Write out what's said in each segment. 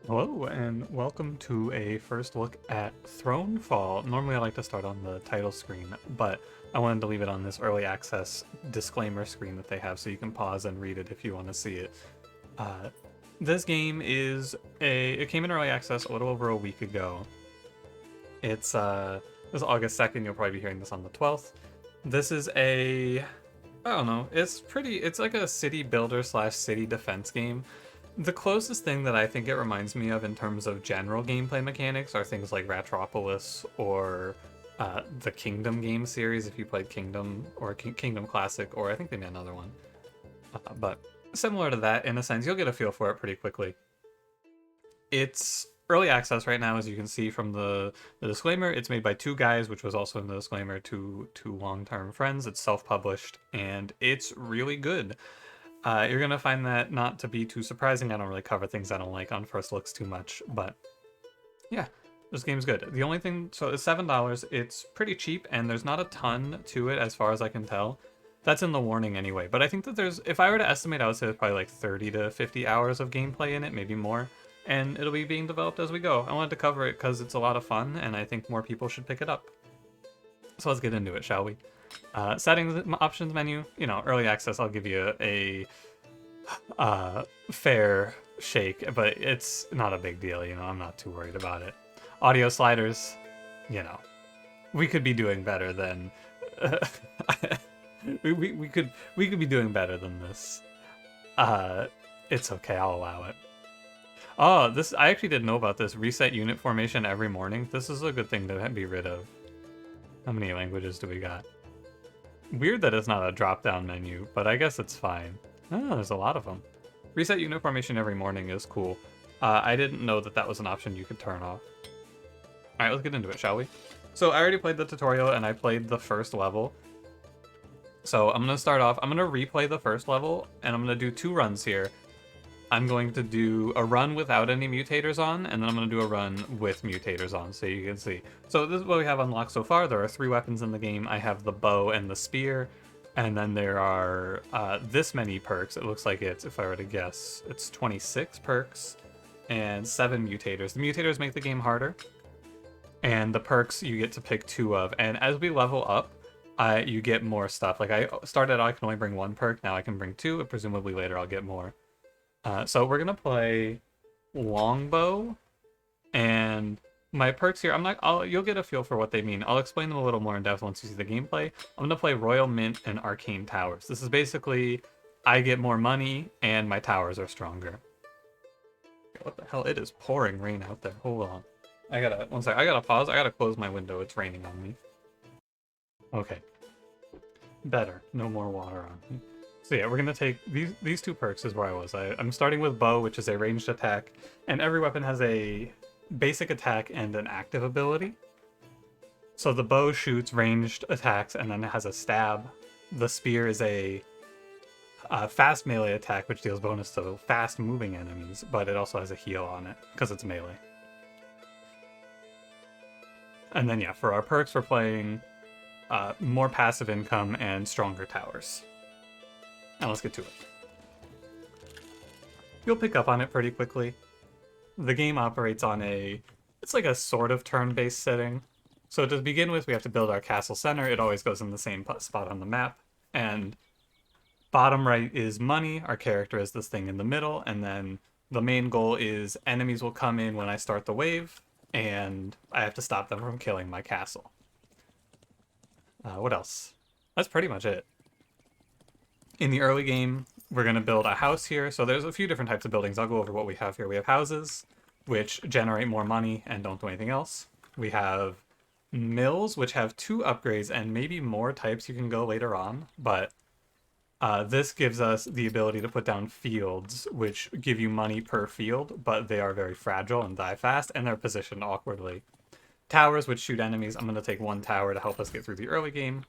Hello, and welcome to a first look at Thronefall. Normally I like to start on the title screen, but I wanted to leave it on this early access disclaimer screen that they have so you can pause and read it if you want to see it. This game it came in early access a little over a week ago. This is August 2nd, you'll probably be hearing this on the 12th. This is I don't know, it's like a city builder slash city defense game. The closest thing that I think it reminds me of in terms of general gameplay mechanics are things like Ratropolis or the Kingdom game series, if you played Kingdom or Kingdom Classic, or I think they made another one. But similar to that, in a sense, you'll get a feel for it pretty quickly. It's early access right now, as you can see from the disclaimer. It's made by two guys, which was also in the disclaimer, two long-term friends. It's self-published, and it's really good. You're going to find that not to be too surprising. I don't really cover things I don't like on first looks too much, but yeah, this game's good. The only thing, so it's $7. It's pretty cheap, and there's not a ton to it as far as I can tell. That's in the warning anyway, but I think that if I were to estimate, I would say there's probably like 30 to 50 hours of gameplay in it, maybe more, and it'll be being developed as we go. I wanted to cover it because it's a lot of fun, and I think more people should pick it up. So let's get into it, shall we? Settings options menu, early access, I'll give you a fair shake, but it's not a big deal, I'm not too worried about it. Audio sliders, we could be doing better than we could be doing better than this. It's okay, I'll allow it. Oh, I actually didn't know about this. Reset unit formation every morning. This is a good thing to be rid of. How many languages do we got? Weird that it's not a drop-down menu, but I guess it's fine. Oh, there's a lot of them. Reset unit formation every morning is cool. I didn't know that was an option you could turn off. Alright, let's get into it, shall we? So I already played the tutorial, and I played the first level. So I'm going to start off. I'm going to replay the first level, and I'm going to do 2 runs here. I'm going to do a run without any mutators on, and then I'm going to do a run with mutators on, so you can see. So this is what we have unlocked so far. There are 3 weapons in the game. I have the bow and the spear, and then there are this many perks. It looks like if I were to guess, it's 26 perks and 7 mutators. The mutators make the game harder, and the perks you get to pick 2 of. And as we level up, you get more stuff. Like I started out, I can only bring 1 perk. Now I can bring 2, and presumably later I'll get more. So we're gonna play longbow, and my perks here, you'll get a feel for what they mean. I'll explain them a little more in depth once you see the gameplay. I'm gonna play Royal Mint and Arcane Towers. This is basically, I get more money and my towers are stronger. What the hell? It is pouring rain out there. Hold on. One sec, I gotta pause. I gotta close my window. It's raining on me. Okay. Better. No more water on me. So yeah, we're going to take these 2 perks is where I was. I'm starting with bow, which is a ranged attack, and every weapon has a basic attack and an active ability. So the bow shoots ranged attacks and then it has a stab. The spear is a fast melee attack, which deals bonus to fast moving enemies, but it also has a heal on it because it's melee. And then yeah, for our perks, we're playing more passive income and stronger towers. Now let's get to it. You'll pick up on it pretty quickly. The game operates on it's like a sort of turn-based setting. So to begin with, we have to build our castle center. It always goes in the same spot on the map. And bottom right is money. Our character is this thing in the middle. And then the main goal is enemies will come in when I start the wave, and I have to stop them from killing my castle. What else? That's pretty much it. In the early game, we're going to build a house here. So there's a few different types of buildings. I'll go over what we have here. We have houses, which generate more money and don't do anything else. We have mills, which have 2 upgrades and maybe more types you can go later on. But this gives us the ability to put down fields, which give you money per field, but they are very fragile and die fast, and they're positioned awkwardly. Towers, which shoot enemies. I'm going to take 1 tower to help us get through the early game.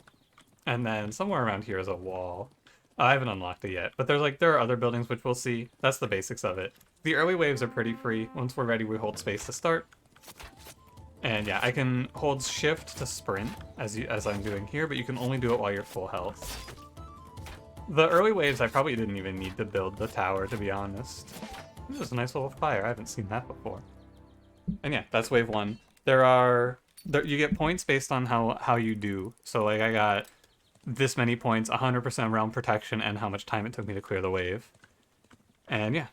And then somewhere around here is a wall. I haven't unlocked it yet, but there are other buildings which we'll see. That's the basics of it. The early waves are pretty free. Once we're ready, we hold space to start. And yeah, I can hold shift to sprint, as I'm doing here, but you can only do it while you're full health. The early waves, I probably didn't even need to build the tower, to be honest. This is a nice little fire. I haven't seen that before. And yeah, that's wave 1. You get points based on how you do. So like I got this many points, 100% realm protection, and how much time it took me to clear the wave. And yeah,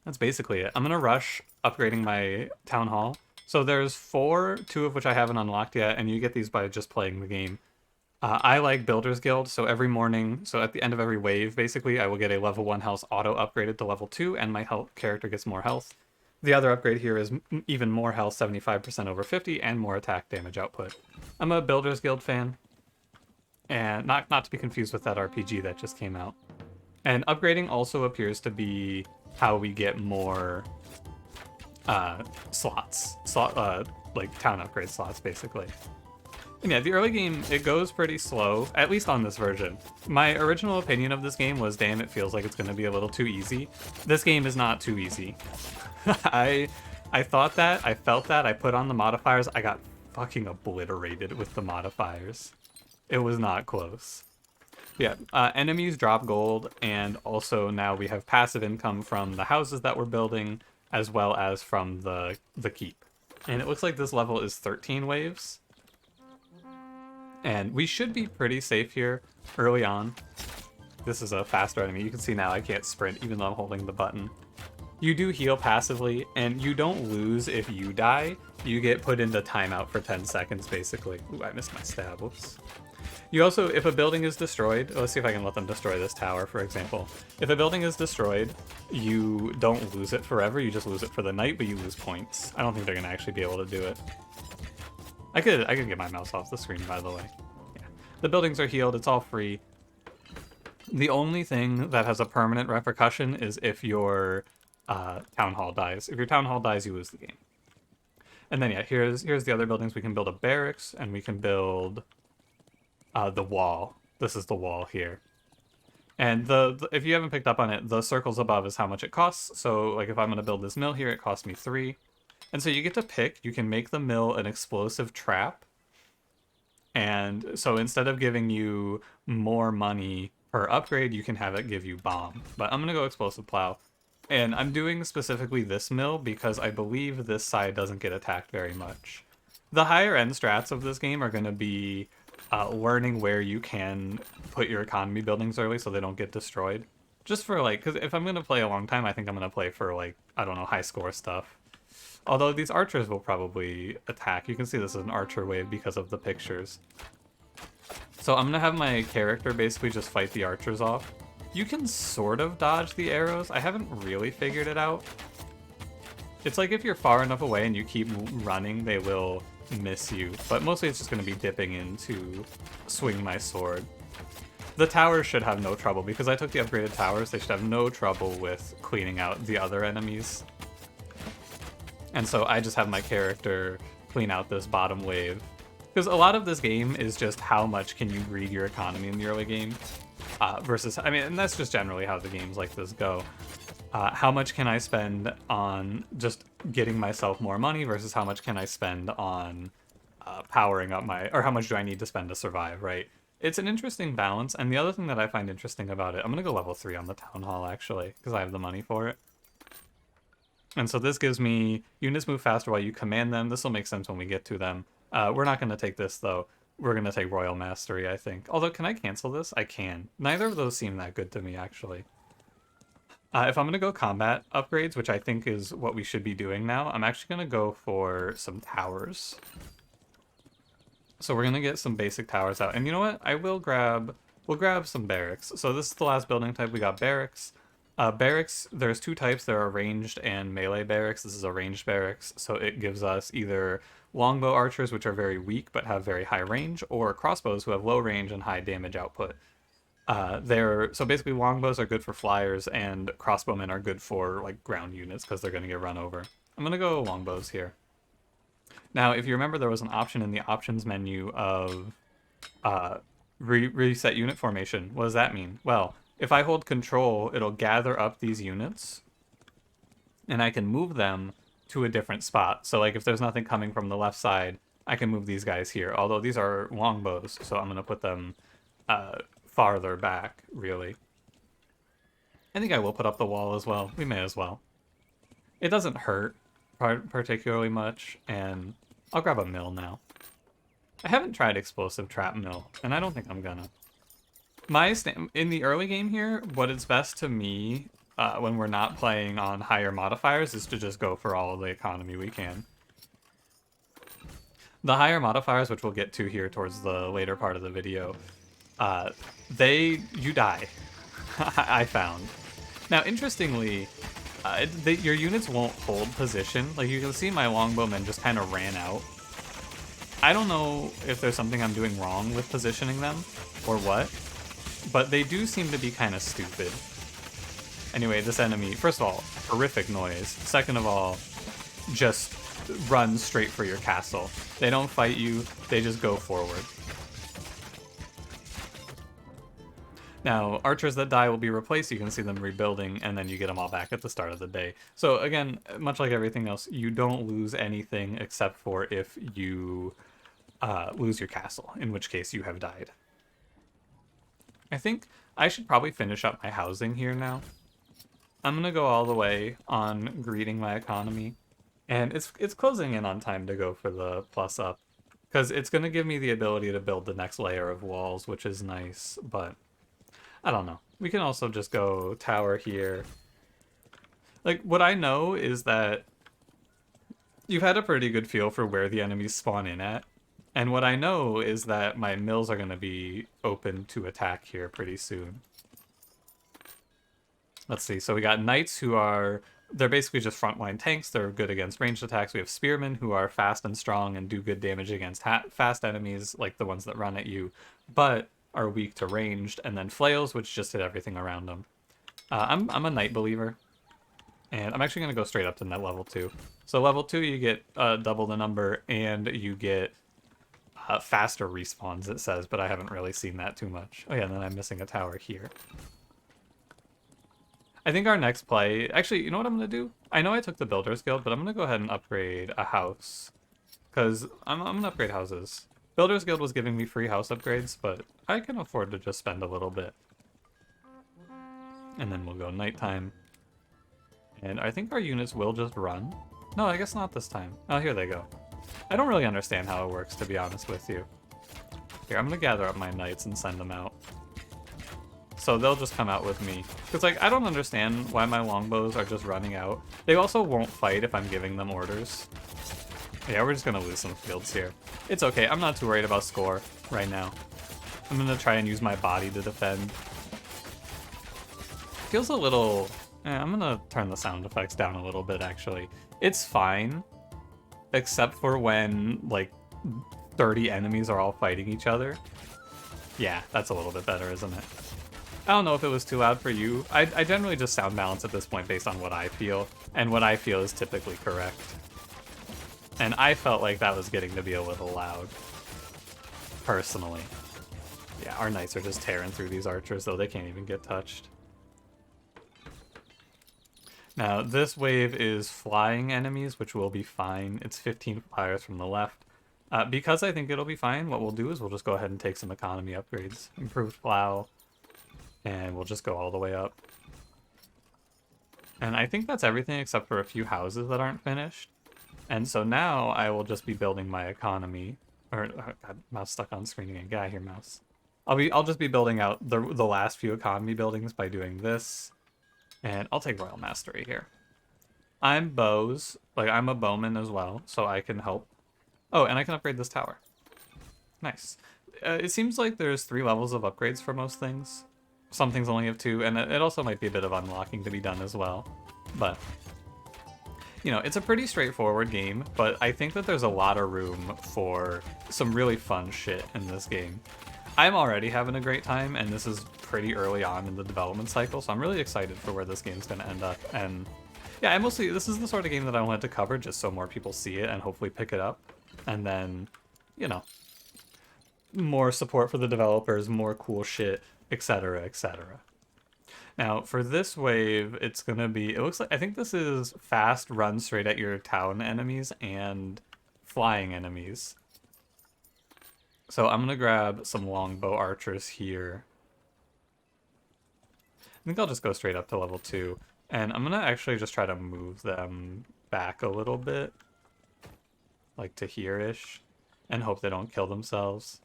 that's basically it. I'm gonna rush upgrading my town hall. So there's 4, 2 of which I haven't unlocked yet, and you get these by just playing the game. I like Builder's Guild, so every morning, so at the end of every wave, basically, I will get a level 1 health auto upgraded to level 2, and my character gets more health. The other upgrade here is even more health, 75% over 50, and more attack damage output. I'm a Builder's Guild fan, and not to be confused with that RPG that just came out. And upgrading also appears to be how we get more slots, like town upgrade slots, basically. And yeah, the early game, it goes pretty slow, at least on this version. My original opinion of this game was, damn, it feels like it's going to be a little too easy. This game is not too easy. I thought that, I felt that, I put on the modifiers, I got fucking obliterated with the modifiers. It was not close. Yeah, enemies drop gold, and also now we have passive income from the houses that we're building, as well as from the keep. And it looks like this level is 13 waves. And we should be pretty safe here early on. This is a faster enemy. You can see now I can't sprint even though I'm holding the button. You do heal passively, and you don't lose if you die. You get put into timeout for 10 seconds, basically. Ooh, I missed my stab. Whoops. You also, if a building is destroyed, let's see if I can let them destroy this tower, for example. If a building is destroyed, you don't lose it forever. You just lose it for the night, but you lose points. I don't think they're going to actually be able to do it. I could get my mouse off the screen, by the way. Yeah. The buildings are healed. It's all free. The only thing that has a permanent repercussion is if your town hall dies. If your town hall dies, you lose the game. And then, yeah, here's the other buildings. We can build a barracks, and we can build the wall. This is the wall here. And if you haven't picked up on it, the circles above is how much it costs. So, like, if I'm going to build this mill here, it costs me 3. And so you get to pick, you can make the mill an explosive trap. And so instead of giving you more money per upgrade, you can have it give you bomb. But I'm going to go explosive plow. And I'm doing specifically this mill because I believe this side doesn't get attacked very much. The higher end strats of this game are going to be learning where you can put your economy buildings early so they don't get destroyed. Just for like, because if I'm going to play a long time, I think I'm going to play for like, I don't know, high score stuff. Although these archers will probably attack. You can see this is an archer wave because of the pictures. So I'm going to have my character basically just fight the archers off. You can sort of dodge the arrows. I haven't really figured it out. It's like if you're far enough away and you keep running, they will miss you. But mostly it's just going to be dipping in to swing my sword. The towers should have no trouble because I took the upgraded towers. They should have no trouble with cleaning out the other enemies. And so I just have my character clean out this bottom wave. Because a lot of this game is just how much can you greed your economy in the early game. Versus, I mean, and that's just generally how the games like this go. How much can I spend on just getting myself more money versus how much can I spend on powering up or how much do I need to spend to survive, right? It's an interesting balance. And the other thing that I find interesting about it, I'm going to go level 3 on the town hall, actually, because I have the money for it. And so this gives me units move faster while you command them. This will make sense when we get to them. We're not going to take this, though. We're going to take Royal Mastery, I think. Although, can I cancel this? I can. Neither of those seem that good to me, actually. If I'm going to go combat upgrades, which I think is what we should be doing now, I'm actually going to go for some towers. So we're going to get some basic towers out. And you know what? We'll grab some barracks. So this is the last building type. We got barracks. Barracks, there's 2 types. There are ranged and melee barracks. This is a ranged barracks, so it gives us either longbow archers, which are very weak but have very high range, or crossbows who have low range and high damage output. So basically longbows are good for flyers, and crossbowmen are good for like ground units because they're going to get run over. I'm going to go longbows here. Now, if you remember, there was an option in the options menu of reset unit formation. What does that mean? Well, if I hold control, it'll gather up these units, and I can move them to a different spot. So, like, if there's nothing coming from the left side, I can move these guys here. Although these are longbows, so I'm going to put them farther back, really. I think I will put up the wall as well. We may as well. It doesn't hurt particularly much, and I'll grab a mill now. I haven't tried explosive trap mill, and I don't think I'm gonna. In the early game here, what is best to me when we're not playing on higher modifiers is to just go for all of the economy we can. The higher modifiers, which we'll get to here towards the later part of the video, you die. I found. Now, interestingly, your units won't hold position. Like, you can see my longbowmen just kind of ran out. I don't know if there's something I'm doing wrong with positioning them, or what, but they do seem to be kind of stupid. Anyway, this enemy, first of all, horrific noise. Second of all, just run straight for your castle. They don't fight you, they just go forward. Now, archers that die will be replaced, you can see them rebuilding, and then you get them all back at the start of the day. So again, much like everything else, you don't lose anything except for if you lose your castle, in which case you have died. I think I should probably finish up my housing here now. I'm gonna go all the way on greeting my economy, and it's closing in on time to go for the plus up, because it's gonna give me the ability to build the next layer of walls, which is nice, but I don't know. We can also just go tower here. Like, what I know is that you've had a pretty good feel for where the enemies spawn in at, and what I know is that my mills are going to be open to attack here pretty soon. Let's see, so we got knights who are, they're basically just frontline tanks, they're good against ranged attacks. We have spearmen who are fast and strong and do good damage against fast enemies, like the ones that run at you, but are weak to ranged, and then flails, which just hit everything around them. I'm a knight believer, and I'm actually going to go straight up to net level 2. So level 2, you get double the number, and you get faster respawns, it says, but I haven't really seen that too much. Oh yeah, and then I'm missing a tower here. I think our next play... Actually, you know what I'm going to do? I know I took the Builder's Guild, but I'm going to go ahead and upgrade a house. Because I'm going to upgrade houses. Builder's Guild was giving me free house upgrades, but I can afford to just spend a little bit. And then we'll go nighttime. And I think our units will just run. No, I guess not this time. Oh, here they go. I don't really understand how it works, to be honest with you. Here, I'm going to gather up my knights and send them out. So they'll just come out with me. Because, like, I don't understand why my longbows are just running out. They also won't fight if I'm giving them orders. Yeah, we're just going to lose some fields here. It's okay. I'm not too worried about score right now. I'm going to try and use my body to defend. Feels a little... I'm going to turn the sound effects down a little bit, actually. It's fine. Except for when, like, 30 enemies are all fighting each other. Yeah, that's a little bit better, isn't it? I don't know if it was too loud for you. I generally just sound balance at this point based on what I feel, and what I feel is typically correct. And I felt like that was getting to be a little loud, personally. Yeah, our knights are just tearing through these archers, though they can't even get touched. Now, this wave is flying enemies, which will be fine. It's 15 flyers from the left. Because I think it'll be fine, what we'll do is we'll just go ahead and take some economy upgrades. Improved plow. And we'll just go all the way up. And I think that's everything except for a few houses that aren't finished. And so now I will just be building my economy. Or, oh God, mouse stuck on screen again. Get out of here, mouse. I'll just be building out the last few economy buildings by doing this. And I'll take Royal Mastery here. I'm bows. Like, I'm a bowman as well, so I can help. Oh, and I can upgrade this tower. Nice. It seems like there's 3 levels of upgrades for most things. Some things only have 2, and it also might be a bit of unlocking to be done as well. But, you know, it's a pretty straightforward game, but I think that there's a lot of room for some really fun shit in this game. I'm already having a great time, and this is pretty early on in the development cycle, so I'm really excited for where this game's going to end up. And yeah, this is the sort of game that I wanted to cover just so more people see it and hopefully pick it up. And then, you know, more support for the developers, more cool shit, etc., etc. Now, for this wave, it's going to be, it looks like, I think this is fast, run straight at your town enemies and flying enemies. So I'm going to grab some longbow archers here. think I'll just go straight up to level 2. And I'm gonna actually just try to move them back a little bit. Like to here-ish. And hope they don't kill themselves.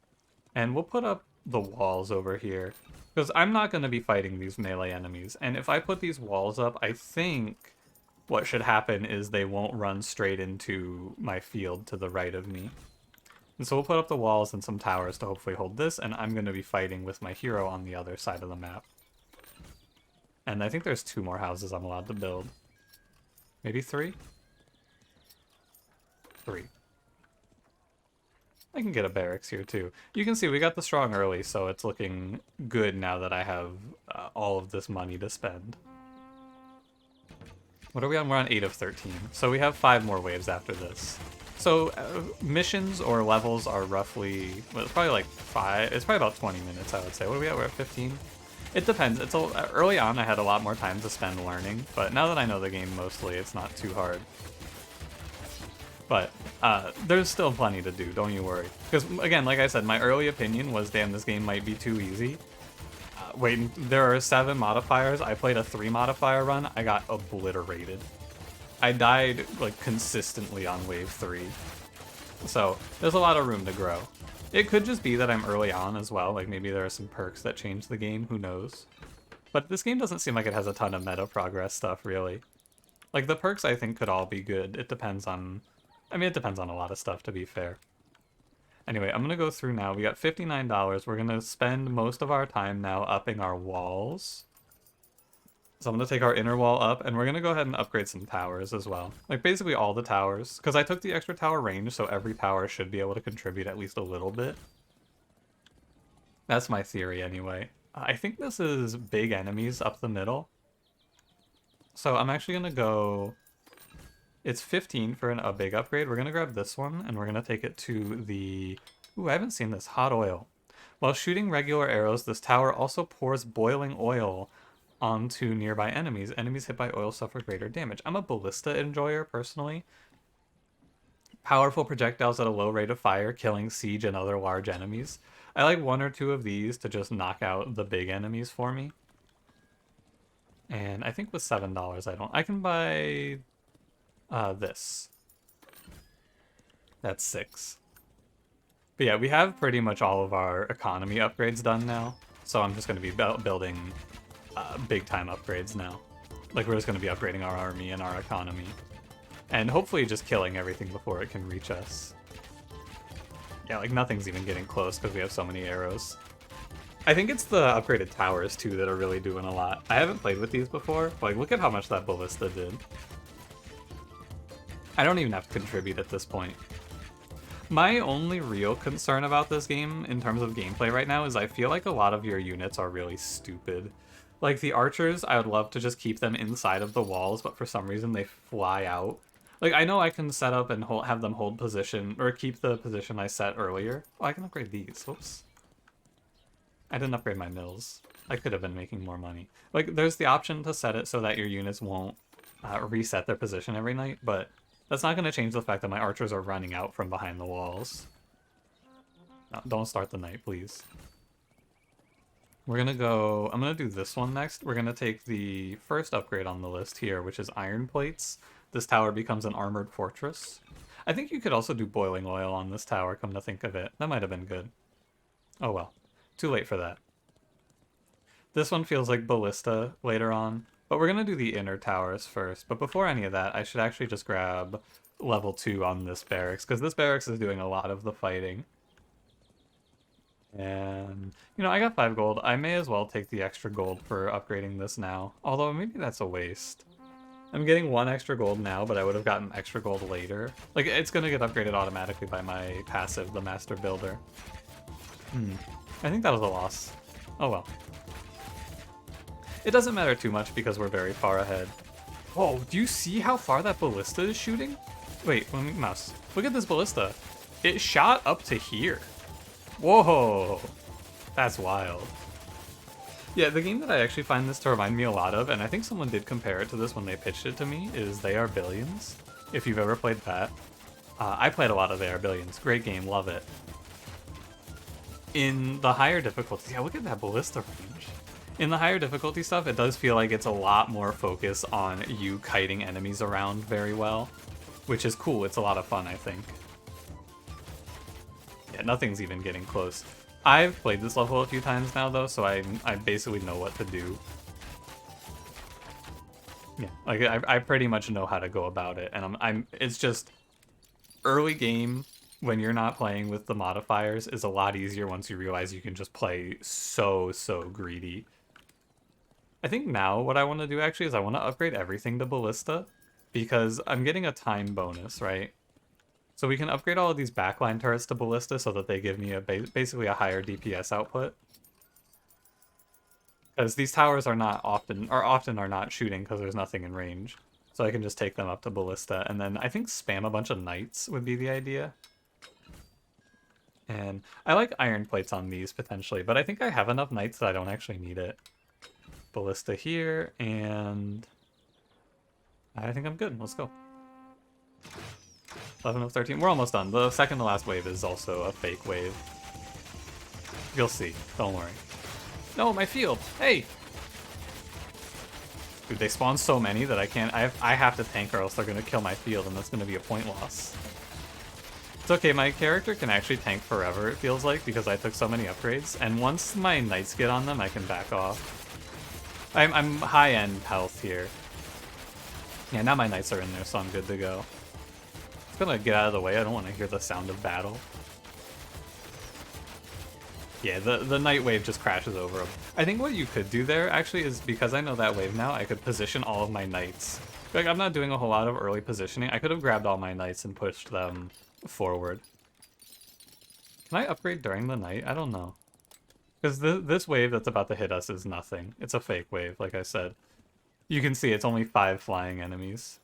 And we'll put up the walls over here. Because I'm not going to be fighting these melee enemies. And if I put these walls up, I think what should happen is they won't run straight into my field to the right of me. And so we'll put up the walls and some towers to hopefully hold this, and I'm going to be fighting with my hero on the other side of the map. And I think there's 2 more houses I'm allowed to build. Maybe 3? 3. I can get a barracks here too. You can see we got the strong early, so it's looking good now that I have all of this money to spend. What are we on? We're on 8 of 13. So we have 5 more waves after this. So missions or levels are roughly, well, it's probably like 5, it's probably about 20 minutes, I would say. What are we at? We're at 15? It depends. Early on, I had a lot more time to spend learning, but now that I know the game mostly, it's not too hard. But there's still plenty to do, don't you worry. Because, again, like I said, my early opinion was, damn, this game might be too easy. Wait, there are 7 modifiers. I played a 3 modifier run. I got obliterated. I died, like, consistently on wave 3. So, there's a lot of room to grow. It could just be that I'm early on as well. Like, maybe there are some perks that change the game. Who knows? But this game doesn't seem like it has a ton of meta progress stuff, really. Like, the perks, I think, could all be good. It depends on... I mean, it depends on a lot of stuff, to be fair. Anyway, I'm going to go through now. We got $59. We're going to spend most of our time now upping our walls. So I'm going to take our inner wall up, and we're going to go ahead and upgrade some towers as well. Like, basically all the towers. Because I took the extra tower range, so every tower should be able to contribute at least a little bit. That's my theory, anyway. I think this is big enemies up the middle. So I'm actually going to go... It's 15 for a big upgrade. We're going to grab this one, and we're going to take it to the... Ooh, I haven't seen this. Hot oil. While shooting regular arrows, this tower also pours boiling oil onto nearby enemies. Enemies hit by oil suffer greater damage. I'm a ballista enjoyer, personally. Powerful projectiles at a low rate of fire, killing siege and other large enemies. I like 1 or 2 of these to just knock out the big enemies for me. And I think with $7, I can buy... this. That's 6. But yeah, we have pretty much all of our economy upgrades done now. So I'm just going to be building big time upgrades now. Like, we're just going to be upgrading our army and our economy. And hopefully just killing everything before it can reach us. Yeah, like nothing's even getting close because we have so many arrows. I think it's the upgraded towers too that are really doing a lot. I haven't played with these before. But like, look at how much that ballista did. I don't even have to contribute at this point. My only real concern about this game, in terms of gameplay right now, is I feel like a lot of your units are really stupid. Like, the archers, I would love to just keep them inside of the walls, but for some reason they fly out. Like, I know I can set up and have them hold position, or keep the position I set earlier. Oh, I can upgrade these. Whoops. I didn't upgrade my mills. I could have been making more money. Like, there's the option to set it so that your units won't reset their position every night, but... That's not going to change the fact that my archers are running out from behind the walls. No, don't start the night, please. We're going to go... I'm going to do this one next. We're going to take the first upgrade on the list here, which is iron plates. This tower becomes an armored fortress. I think you could also do boiling oil on this tower, come to think of it. That might have been good. Oh well. Too late for that. This one feels like ballista later on. But we're going to do the inner towers first. But before any of that, I should actually just grab level 2 on this barracks, because this barracks is doing a lot of the fighting. And, you know, I got 5 gold. I may as well take the extra gold for upgrading this now. Although, maybe that's a waste. I'm getting 1 extra gold now, but I would have gotten extra gold later. Like, it's going to get upgraded automatically by my passive, the Master Builder. I think that was a loss. Oh well. It doesn't matter too much because we're very far ahead. Whoa, do you see how far that ballista is shooting? Wait, let me mouse. Look at this ballista. It shot up to here. Whoa, that's wild. Yeah, the game that I actually find this to remind me a lot of, and I think someone did compare it to this when they pitched it to me, is They Are Billions. If you've ever played that. I played a lot of They Are Billions. Great game, love it. In the higher difficulties, yeah, look at that ballista range. In the higher difficulty stuff, it does feel like it's a lot more focus on you kiting enemies around very well, which is cool. It's a lot of fun, I think. Yeah, nothing's even getting close. I've played this level a few times now, though, so I basically know what to do. Yeah, like I pretty much know how to go about it, and it's just early game when you're not playing with the modifiers is a lot easier once you realize you can just play so greedy. I think now what I want to do actually is I want to upgrade everything to Ballista because I'm getting a time bonus, right? So we can upgrade all of these backline turrets to Ballista so that they give me basically a higher DPS output. Because these towers are often not shooting because there's nothing in range. So I can just take them up to Ballista, and then I think spam a bunch of knights would be the idea. And I like iron plates on these, potentially, but I think I have enough knights that I don't actually need it. Ballista here, and I think I'm good. Let's go. 11 of 13. We're almost done. The second to last wave is also a fake wave. You'll see. Don't worry. No, my field! Hey! Dude, they spawn so many that I can't... I have to tank or else they're going to kill my field, and that's going to be a point loss. It's okay, my character can actually tank forever, it feels like, because I took so many upgrades, and once my knights get on them, I can back off. I'm high-end health here. Yeah, now my knights are in there, so I'm good to go. I'm gonna get out of the way, I don't want to hear the sound of battle. Yeah, the night wave just crashes over them. I think what you could do there, actually, is because I know that wave now, I could position all of my knights. Like, I'm not doing a whole lot of early positioning. I could have grabbed all my knights and pushed them forward. Can I upgrade during the night? I don't know. Because this wave that's about to hit us is nothing. It's a fake wave, like I said. You can see it's only 5 flying enemies.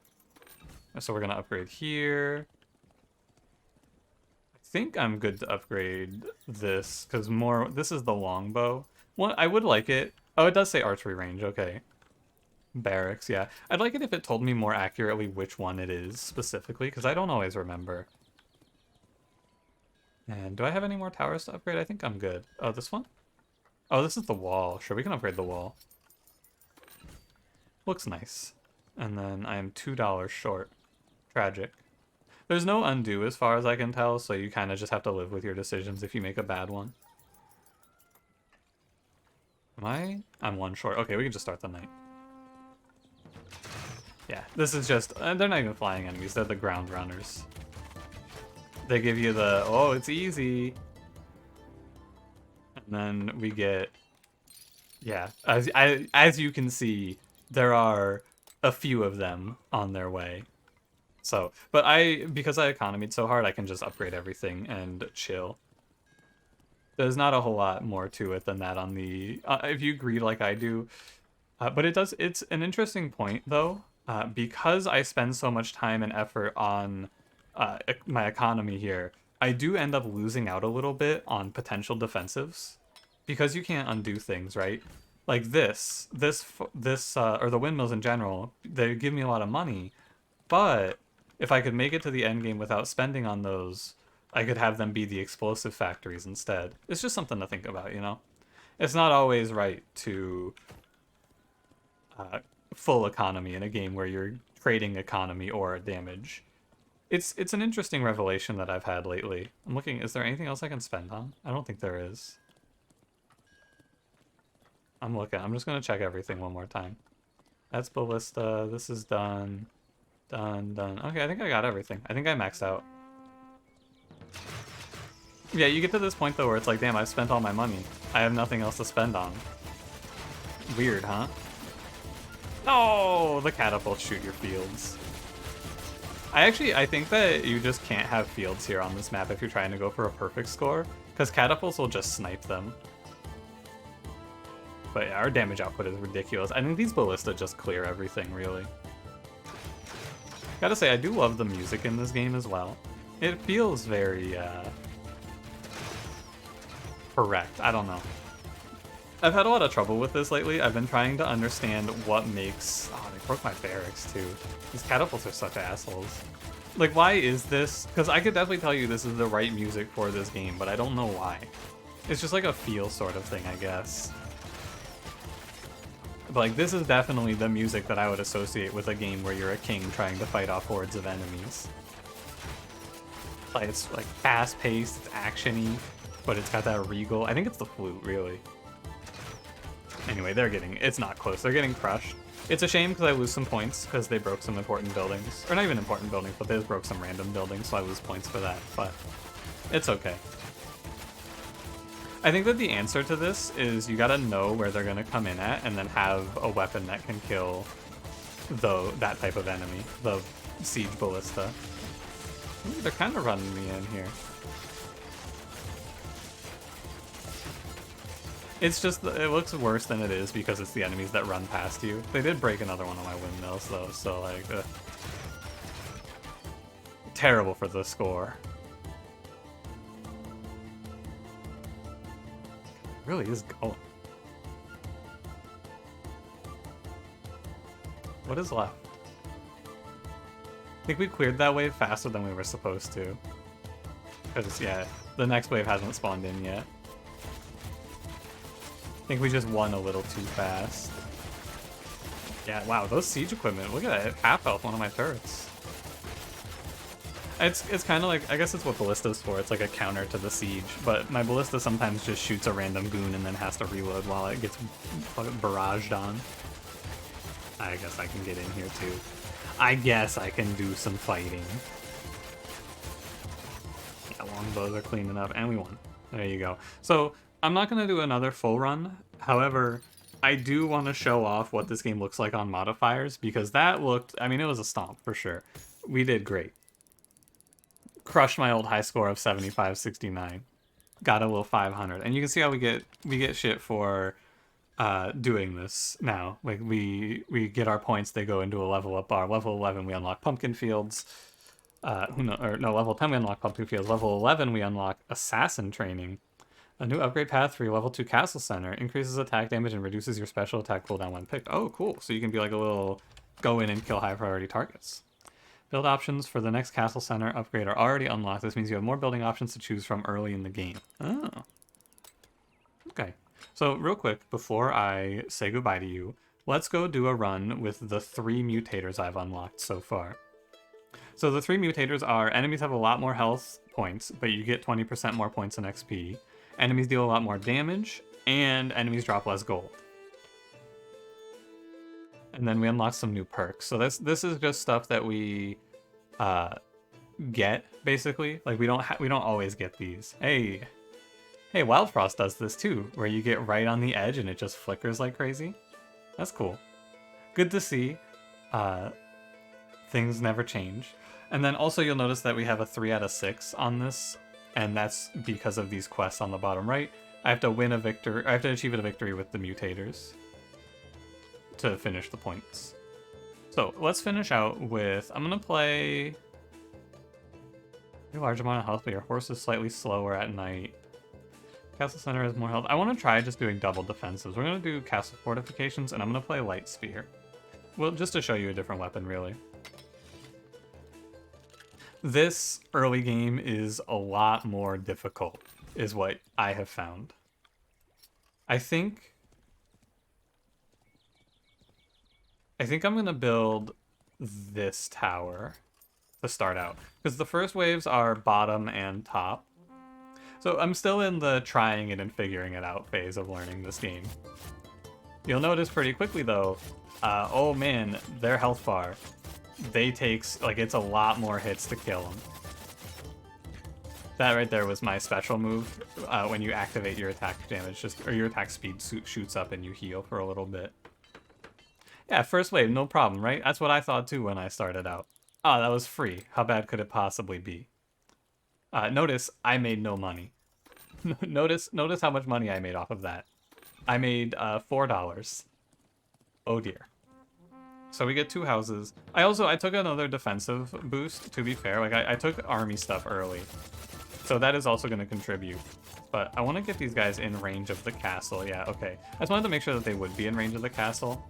So we're going to upgrade here. I think I'm good to upgrade this, because this is the longbow. Well, I would like it. Oh, it does say archery range, okay. Barracks, yeah. I'd like it if it told me more accurately which one it is, specifically, because I don't always remember. And do I have any more towers to upgrade? I think I'm good. Oh, this one? Oh, this is the wall. Sure, we can upgrade the wall. Looks nice. And then I am $2 short. Tragic. There's no undo as far as I can tell, so you kind of just have to live with your decisions if you make a bad one. Am I? I'm 1 short. Okay, we can just start the night. Yeah, this is just... they're not even flying enemies, they're the ground runners. They give you the, oh, it's easy. And then we get... Yeah, as you can see, there are a few of them on their way. So, but because I economied so hard, I can just upgrade everything and chill. There's not a whole lot more to it than that on the, if you greed like I do. But it's an interesting point though, because I spend so much time and effort on my economy here, I do end up losing out a little bit on potential defensives. Because you can't undo things, right? Like this, or the windmills in general, they give me a lot of money, but if I could make it to the end game without spending on those, I could have them be the explosive factories instead. It's just something to think about, you know? It's not always right to full economy in a game where you're trading economy or damage. It's an interesting revelation that I've had lately. I'm looking, is there anything else I can spend on? I don't think there is. I'm looking. I'm just going to check everything one more time. That's Ballista. This is done. Done. Okay, I think I got everything. I think I maxed out. Yeah, you get to this point, though, where it's like, damn, I've spent all my money. I have nothing else to spend on. Weird, huh? Oh, the catapults shoot your fields. I think that you just can't have fields here on this map if you're trying to go for a perfect score, because catapults will just snipe them. But yeah, our damage output is ridiculous. I think these ballista just clear everything, really. Gotta say, I do love the music in this game as well. It feels very, correct. I don't know. I've had a lot of trouble with this lately. I've been trying to understand what makes... Oh, they broke my barracks, too. These catapults are such assholes. Like, why is this? Because I could definitely tell you this is the right music for this game, but I don't know why. It's just like a feel sort of thing, I guess. But like, this is definitely the music that I would associate with a game where you're a king trying to fight off hordes of enemies. Like, it's like fast-paced, it's action-y, but it's got that regal. I think it's the flute, really. Anyway, it's not close. They're getting crushed. It's a shame because I lose some points because they broke some important buildings. Or not even important buildings, but they just broke some random buildings, so I lose points for that. But it's okay. I think that the answer to this is you gotta know where they're gonna come in at and then have a weapon that can kill that type of enemy, the siege ballista. Ooh, they're kind of running me in here. It's just, it looks worse than it is because it's the enemies that run past you. They did break another one of my windmills though, so like, terrible for the score. It really is going. What is left? I think we cleared that wave faster than we were supposed to. Because, yeah, the next wave hasn't spawned in yet. I think we just won a little too fast. Yeah, wow, those siege equipment, look at that, half health one of my turrets. It's kind of like, I guess it's what Ballista's for, it's like a counter to the siege, but my Ballista sometimes just shoots a random goon and then has to reload while it gets barraged on. I guess I can get in here too. I guess I can do some fighting. Yeah, longbows are cleaning up, and we won. There you go. So, I'm not going to do another full run. However, I do want to show off what this game looks like on modifiers, because that looked, I mean, it was a stomp for sure. We did great. Crushed my old high score of 75-69. Got a little 500. And you can see how we get shit for doing this now. Like, we get our points, they go into a level up bar. Level 11, we unlock pumpkin fields. Level 10, we unlock pumpkin fields. Level 11, we unlock assassin training. A new upgrade path for your level 2 castle center. Increases attack damage and reduces your special attack cooldown when picked. Oh, cool. So you can be like a little go in and kill high priority targets. Build options for the next castle center upgrade are already unlocked. This means you have more building options to choose from early in the game. Oh. Okay. So real quick, before I say goodbye to you, let's go do a run with the 3 mutators I've unlocked so far. So the 3 mutators are, enemies have a lot more health points, but you get 20% more points in XP. Enemies deal a lot more damage, and enemies drop less gold. And then we unlock some new perks. So this is just stuff that we get, basically. Like, we don't always get these. Hey, Wildfrost does this too, where you get right on the edge and it just flickers like crazy. That's cool. Good to see. Things never change. And then also you'll notice that we have a 3 out of 6 on this, and that's because of these quests on the bottom right. I have to win a victory. I have to achieve a victory with the mutators to finish the points. So let's finish out with, I'm gonna play a large amount of health, but your horse is slightly slower at night. Castle Center has more health. I want to try just doing double defensives. We're gonna do castle fortifications, and I'm gonna play light spear. Well, just to show you a different weapon, really. This early game is a lot more difficult, is what I have found. I think I'm gonna build this tower to start out, because the first waves are bottom and top. So I'm still in the trying it and figuring it out phase of learning this game. You'll notice pretty quickly though, oh man, their health bar, they takes, like, it's a lot more hits to kill them. That right there was my special move. When you activate your attack damage, or your attack speed shoots up and you heal for a little bit. Yeah, first wave, no problem, right? That's what I thought too when I started out. Oh, that was free. How bad could it possibly be? Notice I made no money. Notice how much money I made off of that. I made $4. Oh dear. So we get 2 houses. I took another defensive boost, to be fair. Like, I took army stuff early. So that is also going to contribute. But I want to get these guys in range of the castle. Yeah, okay. I just wanted to make sure that they would be in range of the castle.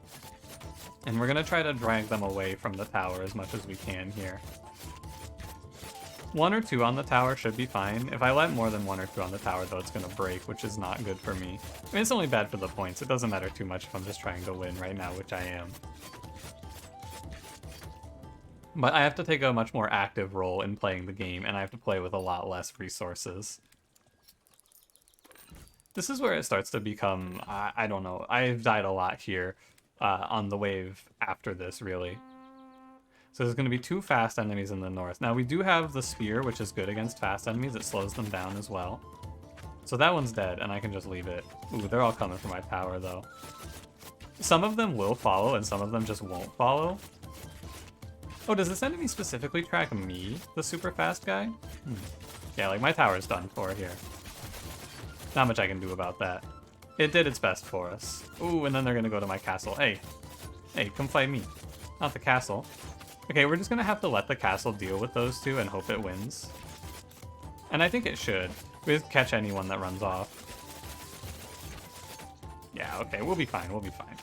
And we're going to try to drag them away from the tower as much as we can here. 1 or 2 on the tower should be fine. If I let more than 1 or 2 on the tower, though, it's going to break, which is not good for me. I mean, it's only bad for the points. It doesn't matter too much if I'm just trying to win right now, which I am. But I have to take a much more active role in playing the game, and I have to play with a lot less resources. This is where it starts to become, I don't know, I've died a lot here on the wave after this, really. So there's going to be 2 fast enemies in the north. Now, we do have the spear, which is good against fast enemies. It slows them down as well. So that one's dead, and I can just leave it. Ooh, they're all coming for my tower, though. Some of them will follow, and some of them just won't follow. Oh, does this enemy specifically track me, the super fast guy? Yeah, like, my tower's done for here. Not much I can do about that. It did its best for us. Ooh, and then they're gonna go to my castle. Hey, come fight me. Not the castle. Okay, we're just gonna have to let the castle deal with those 2 and hope it wins. And I think it should. We just catch anyone that runs off. Yeah, okay, we'll be fine, we'll be fine.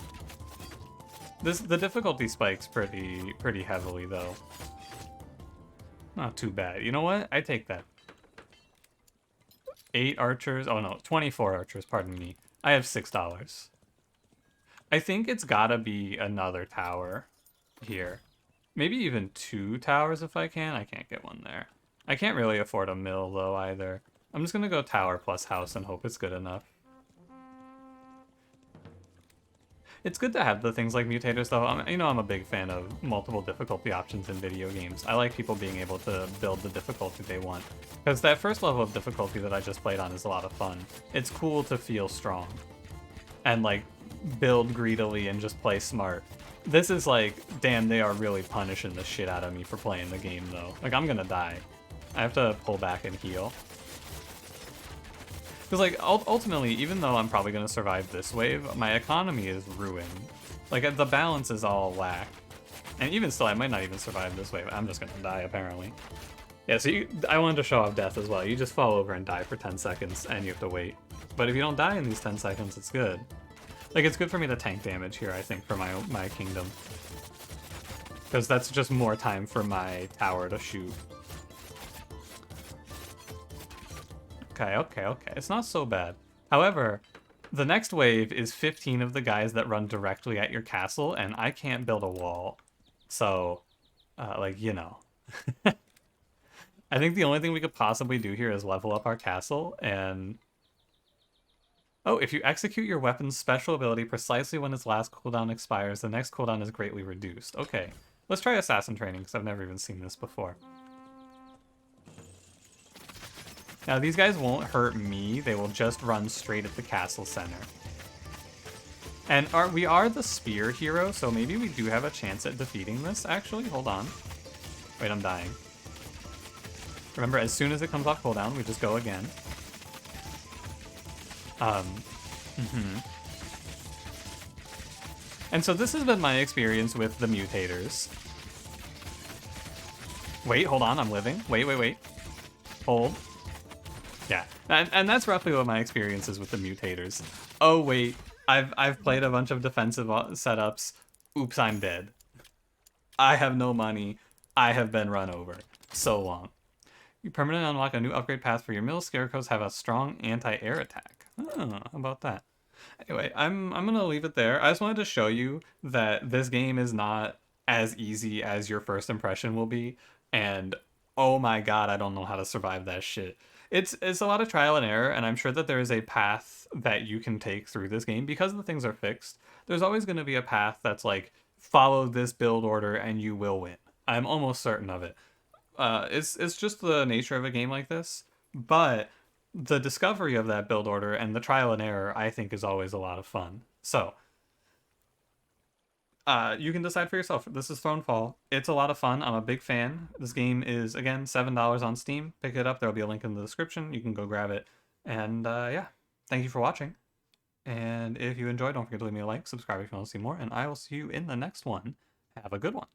The difficulty spikes pretty heavily, though. Not too bad. You know what? I take that. 8 archers. Oh, no. 24 archers, pardon me. I have $6. I think it's gotta be another tower here. Maybe even 2 towers if I can. I can't get one there. I can't really afford a mill, though, either. I'm just gonna go tower plus house and hope it's good enough. It's good to have the things like mutators, though. I'm a big fan of multiple difficulty options in video games. I like people being able to build the difficulty they want. Because that first level of difficulty that I just played on is a lot of fun. It's cool to feel strong. And, like, build greedily and just play smart. This is like, damn, they are really punishing the shit out of me for playing the game, though. Like, I'm gonna die. I have to pull back and heal. Because, like, ultimately, even though I'm probably going to survive this wave, my economy is ruined. Like, the balance is all whack. And even still, I might not even survive this wave. I'm just going to die, apparently. Yeah, so I wanted to show off death as well. You just fall over and die for 10 seconds, and you have to wait. But if you don't die in these 10 seconds, it's good. Like, it's good for me to tank damage here, I think, for my kingdom. Because that's just more time for my tower to shoot. Okay. It's not so bad. However, the next wave is 15 of the guys that run directly at your castle, and I can't build a wall. So, like, you know. I think the only thing we could possibly do here is level up our castle, and... Oh, if you execute your weapon's special ability precisely when its last cooldown expires, the next cooldown is greatly reduced. Okay, let's try assassin training, because I've never even seen this before. Now, these guys won't hurt me. They will just run straight at the castle center. And we are the spear hero, so maybe we do have a chance at defeating this, actually. Hold on. Wait, I'm dying. Remember, as soon as it comes off cooldown, we just go again. And so this has been my experience with the mutators. Wait, hold on, I'm living. Wait. Hold. Yeah, and that's roughly what my experience is with the mutators. Oh wait, I've played a bunch of defensive setups. Oops, I'm dead. I have no money. I have been run over. So long. You permanently unlock a new upgrade path for your mill. Scarecrows have a strong anti-air attack. Oh, how about that? Anyway, I'm gonna leave it there. I just wanted to show you that this game is not as easy as your first impression will be, and oh my god, I don't know how to survive that shit. It's a lot of trial and error, and I'm sure that there is a path that you can take through this game because the things are fixed. There's always going to be a path that's like, follow this build order and you will win. I'm almost certain of it. It's just the nature of a game like this, but the discovery of that build order and the trial and error, I think, is always a lot of fun. So, you can decide for yourself. This is Thronefall. It's a lot of fun. I'm a big fan. This game is, again, $7 on Steam. Pick it up. There'll be a link in the description. You can go grab it. And, yeah, thank you for watching. And if you enjoyed, don't forget to leave me a like, subscribe if you want to see more, and I will see you in the next one. Have a good one.